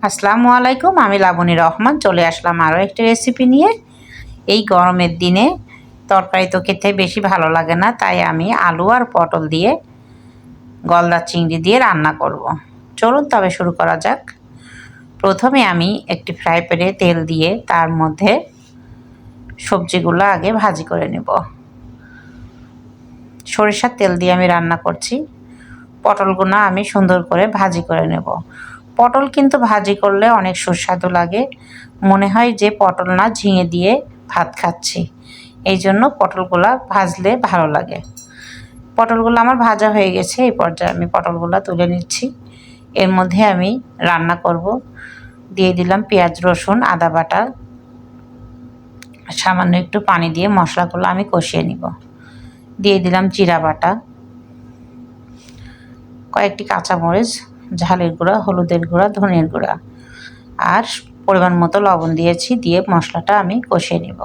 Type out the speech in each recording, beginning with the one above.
আসসালামু আলাইকুম, আমি লাবণী রহমান চলে আসলাম আরও একটি রেসিপি নিয়ে। এই গরমের দিনে তরকারি তো খেতে বেশি ভালো লাগে না, তাই আমি আলু আর পটল দিয়ে গলদা চিংড়ি দিয়ে রান্না করব। চলুন তবে শুরু করা যাক। প্রথমে আমি একটি ফ্রাই প্যানে তেল দিয়ে তার মধ্যে সবজিগুলো আগে ভাজি করে নেব। সরিষার তেল দিয়ে আমি রান্না করছি। পটলগুলো আমি সুন্দর করে ভাজি করে নেব। পটল কিন্তু ভাজি করলে অনেক সুস্বাদু লাগে, মনে হয় যে পটল না ঝিঙে দিয়ে ভাত খাচ্ছি। এই জন্য পটলগুলা ভাজলে ভালো লাগে। পটলগুলো আমার ভাজা হয়ে গেছে, এই পর্যায়ে আমি পটলগুলো তুলে নিচ্ছি। এর মধ্যে আমি রান্না করব। দিয়ে দিলাম পেঁয়াজ, রসুন, আদা বাটা, সামান্য একটু পানি দিয়ে মশলাগুলো আমি কষিয়ে নিব। দিয়ে দিলাম জিরা বাটা, কয়েকটি কাঁচামরিচ, ঝালের গুঁড়া, হলুদের গুঁড়া, ধনের গুঁড়া আর পরিমাণ মতো লবণ দিয়েছি। দিয়ে মশলাটা আমি কষিয়ে নিব।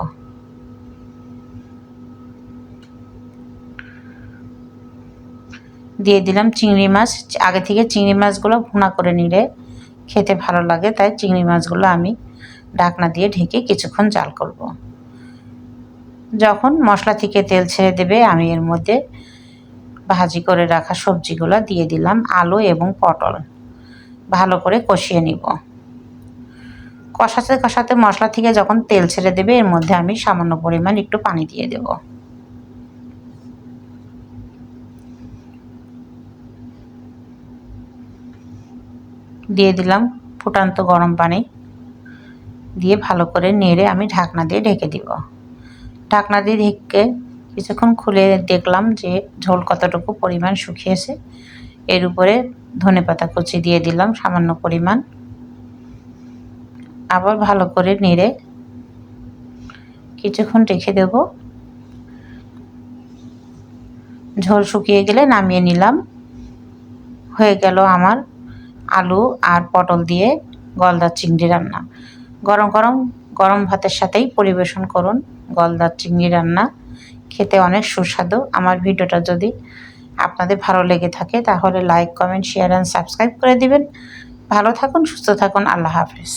দিয়ে দিলাম চিংড়ি মাছ। আগে থেকে চিংড়ি মাছগুলো ভুনা করে নিলে খেতে ভালো লাগে, তাই চিংড়ি মাছগুলো আমি ঢাকনা দিয়ে ঢেকে কিছুক্ষণ জাল করব। যখন মশলা থেকে তেল ছেড়ে দেবে, আমি এর মধ্যে ভাজি করে রাখা সবজিগুলো দিয়ে দিলাম। আলু এবং পটল ভালো করে কষিয়ে নিব। কষাতে কষাতে মশলা থেকে যখন তেল ছেড়ে দেবে, এর মধ্যে আমি সামান্য পরিমাণ একটু পানি দিয়ে দেব। দিয়ে দিলাম ফুটান্ত গরম পানি, দিয়ে ভালো করে নেড়ে আমি ঢাকনা দিয়ে ঢেকে দিব। ঢাকনা দিয়ে ঢেকে কিছুক্ষণ খুলে দেখলাম যে ঝোল কতটুকু পরিমাণ শুকিয়েছে। এর উপরে ধনেপাতা কুচি দিয়ে দিলাম সামান্য পরিমাণ। আবার ভালো করে নেড়ে কিছুক্ষণ রেখে দেব। ঝোল শুকিয়ে গেলে নামিয়ে নিলাম। হয়ে গেল আমার আলু আর পটল দিয়ে গলদা চিংড়ি রান্না। গরম গরম গরম ভাতের সাথেই পরিবেশন করুন গলদা চিংড়ি রান্না, খেতে অনেক সুস্বাদু। আমার ভিডিওটা যদি আপনাদের ভালো লেগে থাকে তাহলে like, comment, share and subscribe করে দিবেন। ভালো থাকুন, সুস্থ থাকুন। আল্লাহ হাফেজ।